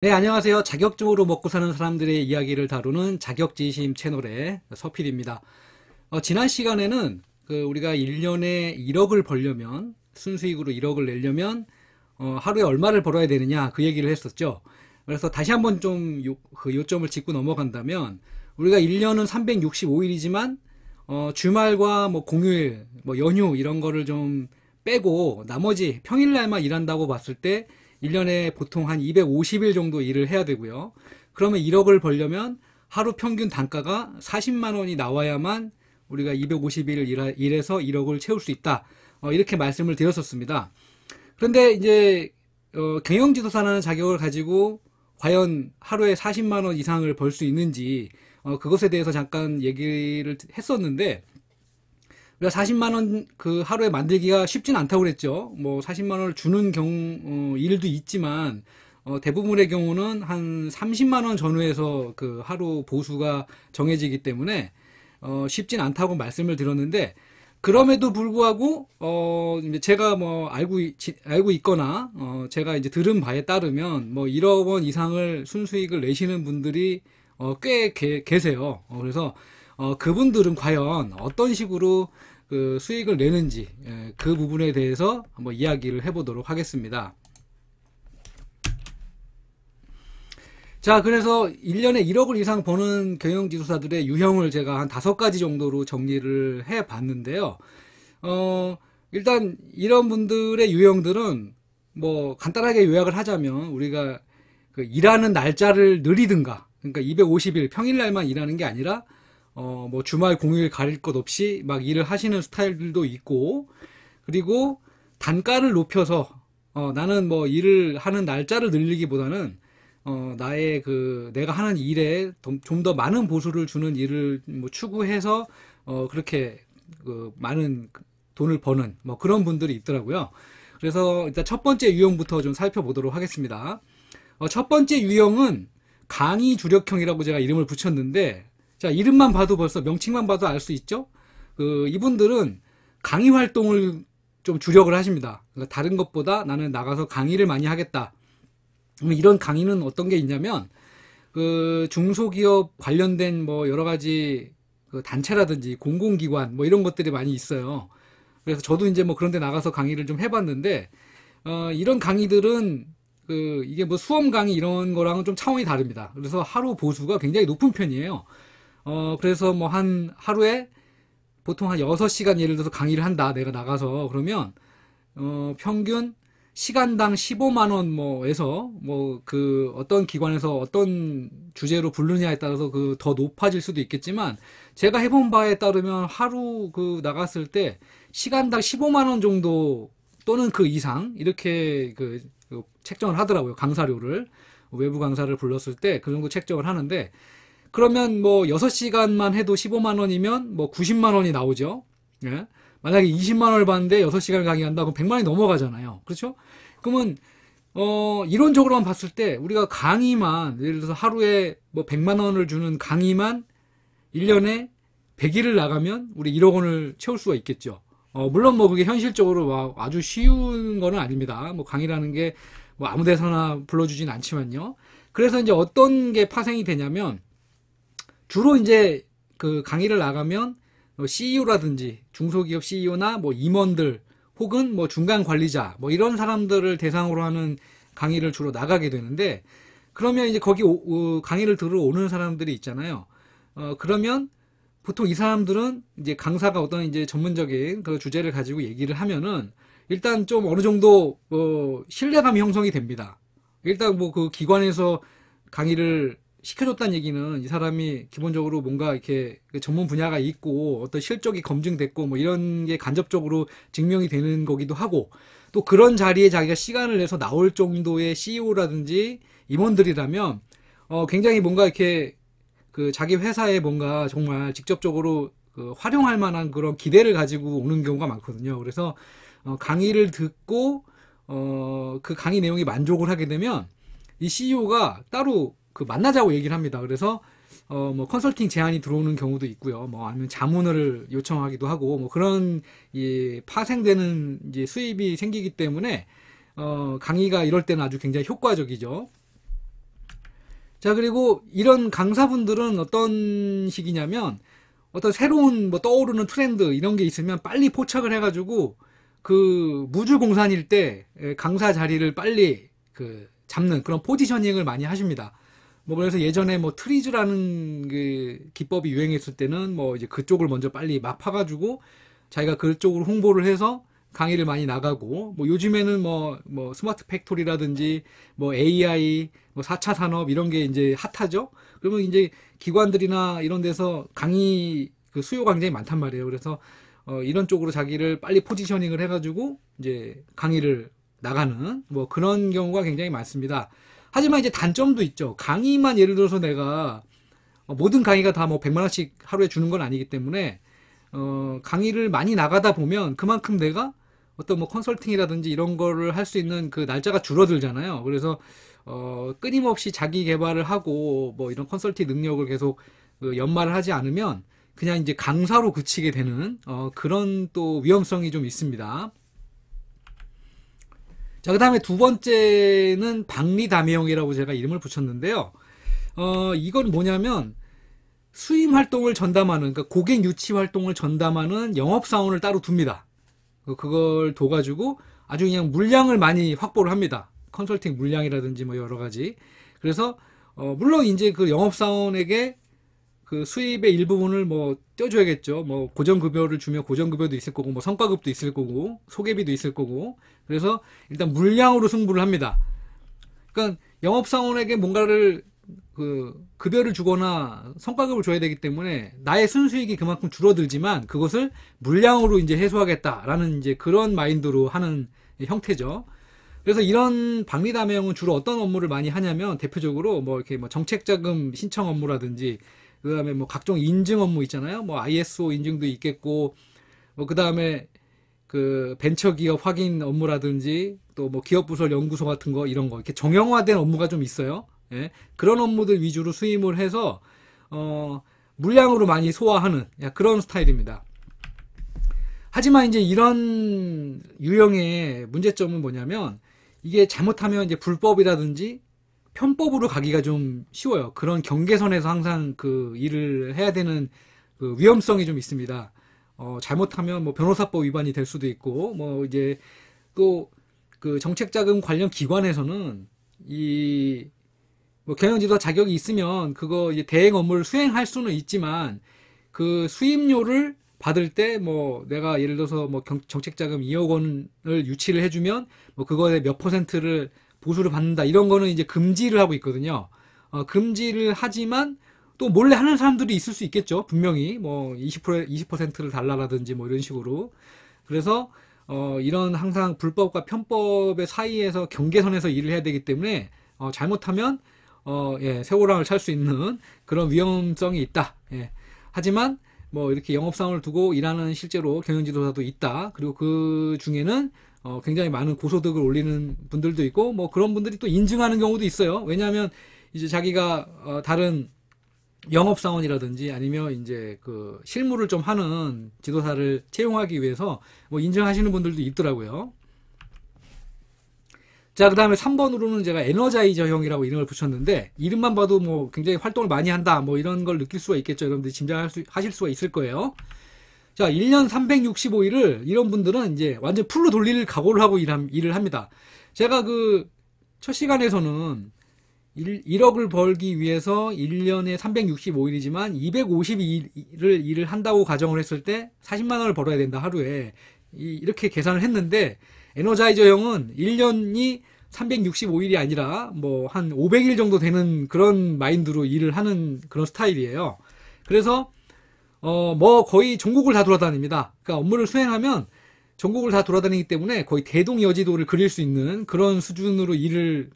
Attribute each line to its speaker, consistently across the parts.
Speaker 1: 네, 안녕하세요. 자격증으로 먹고 사는 사람들의 이야기를 다루는 자격지심 채널의 서필입니다. 지난 시간에는 우리가 1년에 1억을 벌려면, 순수익으로 1억을 내려면, 하루에 얼마를 벌어야 되느냐, 그 얘기를 했었죠. 그래서 다시 한번 좀 그 요점을 짚고 넘어간다면, 우리가 1년은 365일이지만, 주말과 뭐 공휴일, 뭐 연휴, 이런 거를 좀 빼고, 나머지 평일날만 일한다고 봤을 때, 1년에 보통 한 250일 정도 일을 해야 되고요. 그러면 1억을 벌려면 하루 평균 단가가 40만 원이 나와야만 우리가 250일 일해서 1억을 채울 수 있다. 이렇게 말씀을 드렸었습니다. 그런데 이제 경영지도사라는 자격을 가지고 과연 하루에 40만 원 이상을 벌 수 있는지 그것에 대해서 잠깐 얘기를 했었는데 우리가 40만 원 그 하루에 만들기가 쉽진 않다고 그랬죠. 뭐 40만 원을 주는 일도 있지만 대부분의 경우는 한 30만 원 전후에서 그 하루 보수가 정해지기 때문에 쉽진 않다고 말씀을 드렸는데 그럼에도 불구하고 이제 제가 뭐 알고 있거나 제가 이제 들은 바에 따르면 뭐 1억 원 이상을 순수익을 내시는 분들이 꽤 계세요. 그래서 그분들은 과연 어떤 식으로 그 수익을 내는지 그 부분에 대해서 한번 이야기를 해보도록 하겠습니다. 자, 그래서 1년에 1억을 이상 버는 경영지도사들의 유형을 제가 한 5가지 정도로 정리를 해 봤는데요. 일단 이런 분들의 유형들은 뭐 간단하게 요약을 하자면 우리가 그 일하는 날짜를 느리든가 그러니까 250일 평일날만 일하는 게 아니라 뭐 주말 공휴일 가릴 것 없이 막 일을 하시는 스타일들도 있고 그리고 단가를 높여서 나는 뭐 일을 하는 날짜를 늘리기보다는 나의 그 내가 하는 일에 좀 더 많은 보수를 주는 일을 뭐 추구해서 그렇게 그 많은 돈을 버는 뭐 그런 분들이 있더라고요. 그래서 일단 첫 번째 유형부터 좀 살펴보도록 하겠습니다. 첫 번째 유형은 강의 주력형이라고 제가 이름을 붙였는데 자, 이름만 봐도 벌써 명칭만 봐도 알 수 있죠? 이분들은 강의 활동을 좀 주력을 하십니다. 그러니까 다른 것보다 나는 나가서 강의를 많이 하겠다. 이런 강의는 어떤 게 있냐면, 그 중소기업 관련된 뭐 여러 가지 그 단체라든지 공공기관 뭐 이런 것들이 많이 있어요. 그래서 저도 이제 뭐 그런 데 나가서 강의를 좀 해봤는데, 이런 강의들은 이게 뭐 수험 강의 이런 거랑은 좀 차원이 다릅니다. 그래서 하루 보수가 굉장히 높은 편이에요. 그래서 뭐 한 하루에 보통 한 6시간 예를 들어서 강의를 한다. 내가 나가서. 그러면, 평균 시간당 15만 원 뭐에서 뭐 그 어떤 기관에서 어떤 주제로 부르냐에 따라서 그 더 높아질 수도 있겠지만 제가 해본 바에 따르면 하루 그 나갔을 때 시간당 15만 원 정도 또는 그 이상 이렇게 그 책정을 하더라고요. 강사료를. 외부 강사를 불렀을 때 그 정도 책정을 하는데 그러면 뭐 6시간만 해도 15만 원이면 뭐 90만 원이 나오죠. 예? 만약에 20만 원을 받는데 6시간 강의한다 그럼 100만 원이 넘어가잖아요. 그렇죠? 그러면 이론적으로만 봤을 때 우리가 강의만 예를 들어서 하루에 뭐 100만 원을 주는 강의만 1년에 100일을 나가면 우리 1억 원을 채울 수가 있겠죠. 물론 뭐 그게 현실적으로 아주 쉬운 거는 아닙니다. 뭐 강의라는 게 뭐 아무 데서나 불러주진 않지만요. 그래서 이제 어떤 게 파생이 되냐면 주로 이제 그 강의를 나가면 CEO라든지 중소기업 CEO나 뭐 임원들 혹은 뭐 중간 관리자 뭐 이런 사람들을 대상으로 하는 강의를 주로 나가게 되는데 그러면 이제 거기 강의를 들어오는 사람들이 있잖아요. 그러면 보통 이 사람들은 이제 강사가 어떤 이제 전문적인 그 주제를 가지고 얘기를 하면은 일단 좀 어느 정도 신뢰감이 형성이 됩니다. 일단 뭐 그 기관에서 강의를 시켜줬다는 얘기는 이 사람이 기본적으로 뭔가 이렇게 전문 분야가 있고 어떤 실적이 검증됐고 뭐 이런 게 간접적으로 증명이 되는 거기도 하고 또 그런 자리에 자기가 시간을 내서 나올 정도의 CEO라든지 임원들이라면 굉장히 뭔가 이렇게 그 자기 회사에 뭔가 정말 직접적으로 그 활용할 만한 그런 기대를 가지고 오는 경우가 많거든요. 그래서 강의를 듣고 그 강의 내용이 만족을 하게 되면 이 CEO가 따로 그 만나자고 얘기를 합니다. 그래서 뭐 컨설팅 제안이 들어오는 경우도 있고요. 뭐 아니면 자문을 요청하기도 하고 뭐 그런 파생되는 이제 수입이 생기기 때문에 강의가 이럴 때는 아주 굉장히 효과적이죠. 자, 그리고 이런 강사분들은 어떤 식이냐면 어떤 새로운 뭐 떠오르는 트렌드 이런 게 있으면 빨리 포착을 해가지고 그 무주공산일 때 강사 자리를 빨리 그 잡는 그런 포지셔닝을 많이 하십니다. 뭐 그래서 예전에 뭐 트리즈라는 그 기법이 유행했을 때는 뭐 이제 그쪽을 먼저 빨리 막 파가지고 자기가 그쪽으로 홍보를 해서 강의를 많이 나가고, 뭐 요즘에는 뭐 스마트 팩토리라든지 뭐 AI, 뭐 4차 산업 이런 게 이제 핫하죠. 그러면 이제 기관들이나 이런 데서 강의 그 수요가 굉장히 많단 말이에요. 그래서 이런 쪽으로 자기를 빨리 포지셔닝을 해가지고 이제 강의를 나가는 뭐 그런 경우가 굉장히 많습니다. 하지만 이제 단점도 있죠. 강의만 예를 들어서 내가 모든 강의가 다 뭐 100만 원씩 하루에 주는 건 아니기 때문에 강의를 많이 나가다 보면 그만큼 내가 어떤 뭐 컨설팅이라든지 이런 거를 할 수 있는 그 날짜가 줄어들잖아요. 그래서 끊임없이 자기 개발을 하고 뭐 이런 컨설팅 능력을 계속 그 연마를 하지 않으면 그냥 이제 강사로 그치게 되는 그런 또 위험성이 좀 있습니다. 자, 그 다음에 두 번째는 박리다매형이라고 제가 이름을 붙였는데요. 이건 뭐냐면 수임 활동을 전담하는, 그러니까 고객 유치 활동을 전담하는 영업사원을 따로 둡니다. 그걸 둬가지고 아주 그냥 물량을 많이 확보를 합니다. 컨설팅 물량이라든지 뭐 여러 가지. 그래서, 물론 이제 그 영업사원에게 그 수입의 일부분을 뭐 떼줘야겠죠. 뭐 고정급여를 주면 고정급여도 있을 거고, 뭐 성과급도 있을 거고, 소개비도 있을 거고. 그래서 일단 물량으로 승부를 합니다. 그러니까 영업사원에게 뭔가를 그 급여를 주거나 성과급을 줘야 되기 때문에 나의 순수익이 그만큼 줄어들지만 그것을 물량으로 이제 해소하겠다라는 이제 그런 마인드로 하는 형태죠. 그래서 이런 박리다매형은 주로 어떤 업무를 많이 하냐면 대표적으로 뭐 이렇게 뭐 정책자금 신청 업무라든지 그다음에 뭐 각종 인증 업무 있잖아요. 뭐 ISO 인증도 있겠고 뭐 그다음에 그 벤처기업 확인 업무라든지 또 뭐 기업부설 연구소 같은 거 이런 거 이렇게 정형화된 업무가 좀 있어요. 예, 그런 업무들 위주로 수임을 해서 물량으로 많이 소화하는 그런 스타일입니다. 하지만 이제 이런 유형의 문제점은 뭐냐면 이게 잘못하면 이제 불법이라든지 편법으로 가기가 좀 쉬워요. 그런 경계선에서 항상 그 일을 해야 되는 그 위험성이 좀 있습니다. 잘못하면 뭐 변호사법 위반이 될 수도 있고 뭐 이제 또 그 정책자금 관련 기관에서는 이 뭐 경영지도사 자격이 있으면 그거 이제 대행 업무를 수행할 수는 있지만 그 수임료를 받을 때 뭐 내가 예를 들어서 뭐 정책자금 2억 원을 유치를 해주면 뭐 그거에 몇 %를 보수를 받는다 이런 거는 이제 금지를 하고 있거든요. 금지를 하지만 또 몰래 하는 사람들이 있을 수 있겠죠. 분명히 뭐 20%를 달라라든지 뭐 이런 식으로. 그래서 이런 항상 불법과 편법의 사이에서 경계선에서 일을 해야 되기 때문에 잘못하면 세월왕을 찰 수 있는 그런 위험성이 있다. 예. 하지만 뭐 이렇게 영업사원을 두고 일하는 실제로 경영지도사도 있다. 그리고 그 중에는 굉장히 많은 고소득을 올리는 분들도 있고 뭐 그런 분들이 또 인증하는 경우도 있어요. 왜냐하면 이제 자기가 다른 영업사원이라든지 아니면 이제 그 실무를 좀 하는 지도사를 채용하기 위해서 뭐 인증하시는 분들도 있더라고요. 자, 그 다음에 3번으로는 제가 에너자이저형이라고 이름을 붙였는데, 이름만 봐도 뭐 굉장히 활동을 많이 한다, 뭐 이런 걸 느낄 수가 있겠죠. 여러분들이 짐작하실 수가 있을 거예요. 자, 1년 365일을 이런 분들은 이제 완전 풀로 돌릴 각오를 하고 일을 합니다. 제가 그 첫 시간에서는 1억을 벌기 위해서 1년에 365일이지만 252일을 일을 한다고 가정을 했을 때 40만 원을 벌어야 된다, 하루에. 이렇게 계산을 했는데, 에너자이저형은 1년이 365일이 아니라 뭐 한 500일 정도 되는 그런 마인드로 일을 하는 그런 스타일이에요. 그래서 뭐 거의 전국을 다 돌아다닙니다. 그러니까 업무를 수행하면 전국을 다 돌아다니기 때문에 거의 대동여지도를 그릴 수 있는 그런 수준으로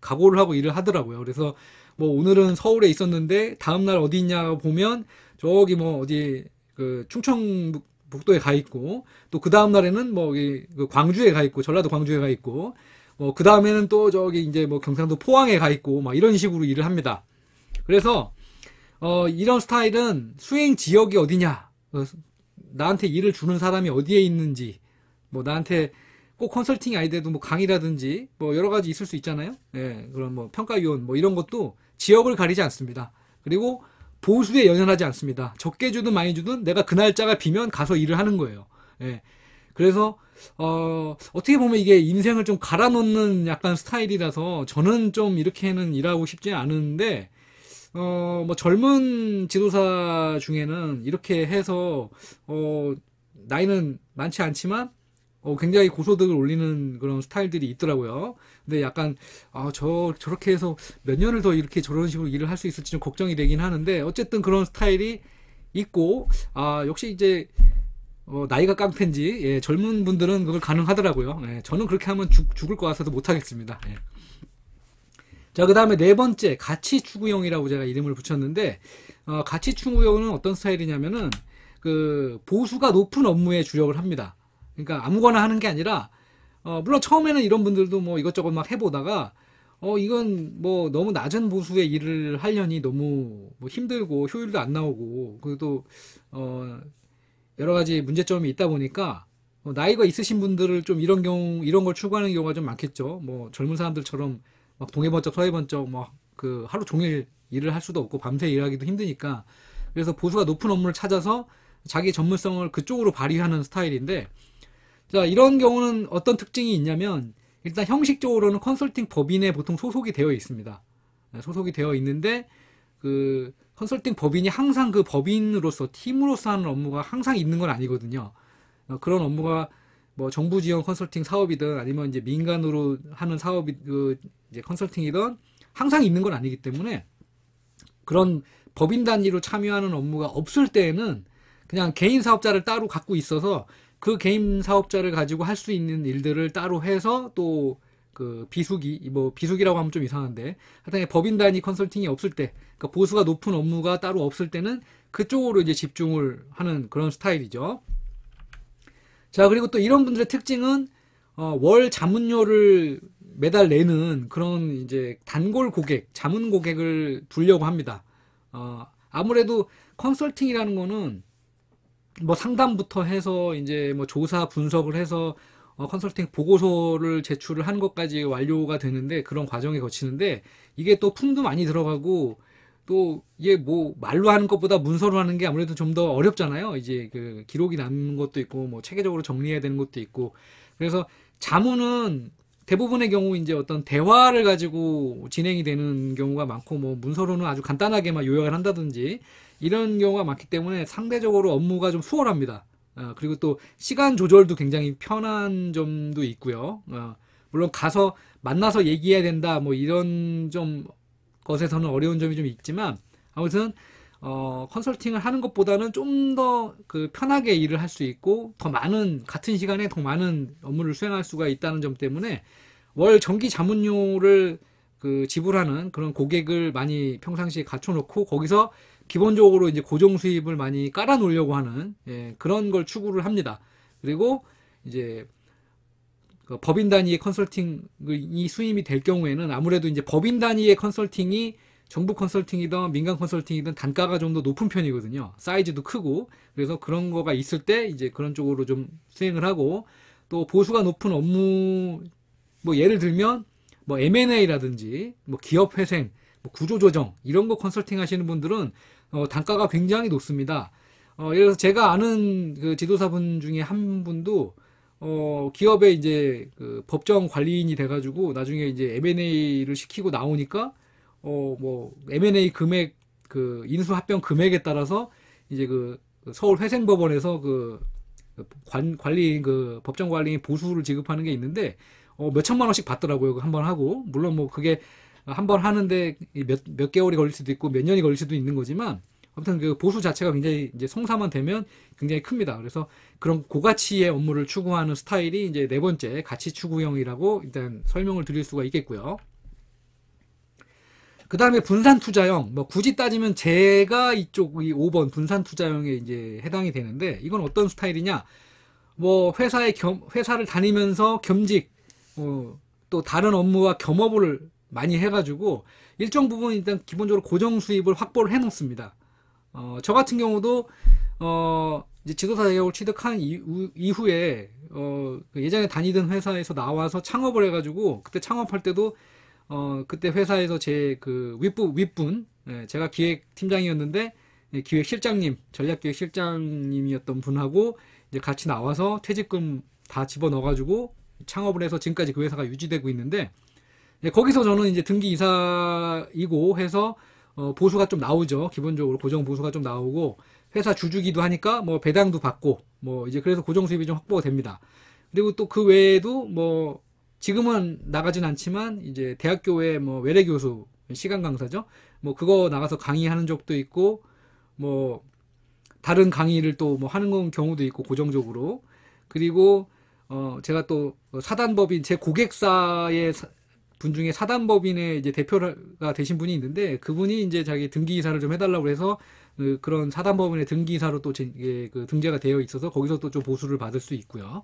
Speaker 1: 각오를 하고 일을 하더라고요. 그래서 뭐 오늘은 서울에 있었는데 다음날 어디 있냐 보면 저기 뭐 어디 그 충청북도에 가 있고 또 그 다음 날에는 뭐 그 광주에 가 있고 전라도 광주에 가 있고 뭐 그 다음에는 또 저기 이제 뭐 경상도 포항에 가 있고 막 이런 식으로 일을 합니다. 그래서 이런 스타일은 수행 지역이 어디냐, 나한테 일을 주는 사람이 어디에 있는지, 뭐 나한테 꼭 컨설팅이 아니더라도 뭐 강의라든지 뭐 여러 가지 있을 수 있잖아요. 예, 그런 뭐 평가위원 뭐 이런 것도 지역을 가리지 않습니다. 그리고 보수에 연연하지 않습니다. 적게 주든 많이 주든 내가 그 날짜가 비면 가서 일을 하는 거예요. 예. 그래서 어떻게 보면 이게 인생을 좀 갈아놓는 약간 스타일이라서 저는 좀 이렇게는 일하고 싶지 않은데 뭐 젊은 지도사 중에는 이렇게 해서 나이는 많지 않지만 굉장히 고소득을 올리는 그런 스타일들이 있더라고요. 근데 약간 저렇게 해서 몇 년을 더 이렇게 저런 식으로 일을 할 수 있을지 좀 걱정이 되긴 하는데 어쨌든 그런 스타일이 있고 역시 이제 나이가 깡패인지 예, 젊은 분들은 그걸 가능하더라고요. 예, 저는 그렇게 하면 죽을 것 같아서 못하겠습니다. 예. 자, 그 다음에 네 번째 가치 추구형이라고 제가 이름을 붙였는데 가치 추구형은 어떤 스타일이냐면은 그 보수가 높은 업무에 주력을 합니다. 그러니까 아무거나 하는 게 아니라 물론 처음에는 이런 분들도 뭐 이것저것 막 해보다가 이건 뭐 너무 낮은 보수의 일을 하려니 너무 뭐 힘들고 효율도 안 나오고 그리고 또 여러 가지 문제점이 있다 보니까 나이가 있으신 분들을 좀 이런 걸 추구하는 경우가 좀 많겠죠. 뭐 젊은 사람들처럼 막 동해번쩍 서해번쩍 막 그 하루 종일 일을 할 수도 없고 밤새 일하기도 힘드니까 그래서 보수가 높은 업무를 찾아서 자기 전문성을 그쪽으로 발휘하는 스타일인데 자, 이런 경우는 어떤 특징이 있냐면 일단 형식적으로는 컨설팅 법인에 보통 소속이 되어 있습니다. 소속이 되어 있는데 그 컨설팅 법인이 항상 그 법인으로서 팀으로서 하는 업무가 항상 있는 건 아니거든요. 그런 업무가 뭐 정부 지원 컨설팅 사업이든 아니면 이제 민간으로 하는 사업이 이제 컨설팅이든 항상 있는 건 아니기 때문에 그런 법인 단위로 참여하는 업무가 없을 때에는 그냥 개인 사업자를 따로 갖고 있어서 그 개인 사업자를 가지고 할 수 있는 일들을 따로 해서 또 그 비수기라고 하면 좀 이상한데 하여튼 법인 단위 컨설팅이 없을 때 그러니까 보수가 높은 업무가 따로 없을 때는 그쪽으로 이제 집중을 하는 그런 스타일이죠. 자, 그리고 또 이런 분들의 특징은 월 자문료를 매달 내는 그런 이제 단골 고객, 자문 고객을 두려고 합니다. 아무래도 컨설팅이라는 거는 뭐 상담부터 해서 이제 뭐 조사 분석을 해서 컨설팅 보고서를 제출을 한 것까지 완료가 되는데 그런 과정에 거치는데 이게 또 품도 많이 들어가고 또 이게 뭐 말로 하는 것보다 문서로 하는 게 아무래도 좀 더 어렵잖아요. 이제 그 기록이 남는 것도 있고 뭐 체계적으로 정리해야 되는 것도 있고 그래서 자문은 대부분의 경우 이제 어떤 대화를 가지고 진행이 되는 경우가 많고 뭐 문서로는 아주 간단하게만 요약을 한다든지 이런 경우가 많기 때문에 상대적으로 업무가 좀 수월합니다. 그리고 또 시간 조절도 굉장히 편한 점도 있고요. 물론 가서 만나서 얘기해야 된다 뭐 이런 좀 것에서는 어려운 점이 좀 있지만 아무튼 컨설팅을 하는 것보다는 좀 더 그 편하게 일을 할 수 있고 더 많은 같은 시간에 더 많은 업무를 수행할 수가 있다는 점 때문에 월 정기 자문료를 그 지불하는 그런 고객을 많이 평상시에 갖춰놓고 거기서 기본적으로 이제 고정 수입을 많이 깔아 놓으려고 하는 그런 걸 추구를 합니다. 그리고 이제 그 법인 단위의 컨설팅이 수임이 될 경우에는 아무래도 이제 법인 단위의 컨설팅이 정부 컨설팅이든 민간 컨설팅이든 단가가 좀 더 높은 편이거든요. 사이즈도 크고 그래서 그런 거가 있을 때 이제 그런 쪽으로 좀 수행을 하고 또 보수가 높은 업무 뭐 예를 들면 뭐 M&A라든지 뭐 기업 회생, 뭐 구조조정 이런 거 컨설팅 하시는 분들은 단가가 굉장히 높습니다. 예를 들어서 제가 아는 그 지도사분 중에 한 분도 기업에 이제 그 법정 관리인이 돼가지고 나중에 이제 M&A를 시키고 나오니까 뭐 M&A 금액 그 인수 합병 금액에 따라서 이제 그 서울 회생법원에서 그 관리인 그 법정 관리인 보수를 지급하는 게 있는데 몇 천만 원씩 받더라고요. 그 한 번 하고 물론 뭐 그게 한 번 하는데 몇 개월이 걸릴 수도 있고 몇 년이 걸릴 수도 있는 거지만 아무튼 그 보수 자체가 굉장히 이제 성사만 되면 굉장히 큽니다. 그래서 그런 고가치의 업무를 추구하는 스타일이 이제 네 번째 가치 추구형이라고 일단 설명을 드릴 수가 있겠고요. 그 다음에 분산 투자형, 뭐 굳이 따지면 제가 이쪽 이 5번 분산 투자형에 이제 해당이 되는데 이건 어떤 스타일이냐? 뭐 회사를 다니면서 겸직, 또 다른 업무와 겸업을 많이 해가지고 일정 부분 일단 기본적으로 고정 수입을 확보를 해놓습니다. 저 같은 경우도 이제 지도사 자격을 취득한 이후에 그 예전에 다니던 회사에서 나와서 창업을 해가지고 그때 창업할 때도 그때 회사에서 제 그 윗분, 예, 제가 기획팀장이었는데, 예, 기획실장님, 전략기획실장님이었던 분하고 이제 같이 나와서 퇴직금 다 집어넣어가지고 창업을 해서 지금까지 그 회사가 유지되고 있는데, 예, 거기서 저는 이제 등기 이사이고 해서 보수가 좀 나오죠. 기본적으로 고정 보수가 좀 나오고 회사 주주기도 하니까 뭐 배당도 받고 뭐 이제 그래서 고정 수입이 좀 확보가 됩니다. 그리고 또 그 외에도 뭐 지금은 나가진 않지만 이제 대학교에 뭐 외래 교수 시간 강사죠. 뭐 그거 나가서 강의하는 적도 있고 뭐 다른 강의를 또 뭐 하는 건 경우도 있고 고정적으로. 그리고 제가 또 사단법인 제 고객사의 분 중에 사단법인의 이제 대표가 되신 분이 있는데 그분이 이제 자기 등기이사를 좀 해달라고 해서 그런 사단법인의 등기이사로 또 그 등재가 되어 있어서 거기서 또 좀 보수를 받을 수 있고요.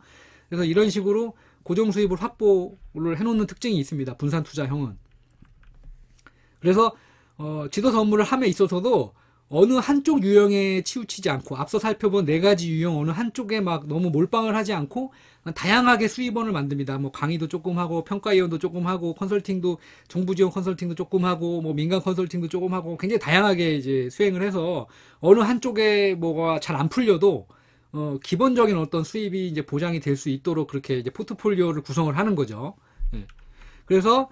Speaker 1: 그래서 이런 식으로 고정 수입을 확보를 해놓는 특징이 있습니다. 분산 투자형은. 그래서 지도사 업무를 함에 있어서도 어느 한쪽 유형에 치우치지 않고 앞서 살펴본 네 가지 유형 어느 한쪽에 막 너무 몰빵을 하지 않고 다양하게 수입원을 만듭니다. 뭐 강의도 조금 하고 평가위원도 조금 하고 컨설팅도 정부 지원 컨설팅도 조금 하고 뭐 민간 컨설팅도 조금 하고 굉장히 다양하게 이제 수행을 해서 어느 한쪽에 뭐가 잘 안 풀려도 기본적인 어떤 수입이 이제 보장이 될 수 있도록 그렇게 이제 포트폴리오를 구성을 하는 거죠. 예. 그래서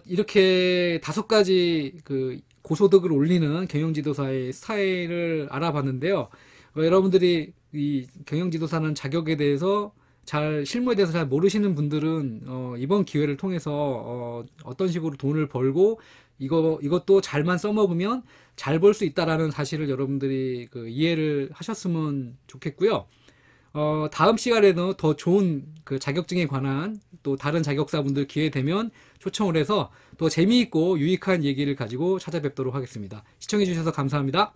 Speaker 1: 이렇게 5가지 그 고소득을 올리는 경영지도사의 스타일을 알아봤는데요. 여러분들이 이 경영지도사는 자격에 대해서 실무에 대해서 잘 모르시는 분들은 이번 기회를 통해서 어떤 식으로 돈을 벌고 이것도 잘만 써먹으면 잘 벌 수 있다라는 사실을 여러분들이 그 이해를 하셨으면 좋겠고요. 다음 시간에는 더 좋은 그 자격증에 관한 또 다른 자격사분들 기회 되면 초청을 해서 더 재미있고 유익한 얘기를 가지고 찾아뵙도록 하겠습니다. 시청해 주셔서 감사합니다.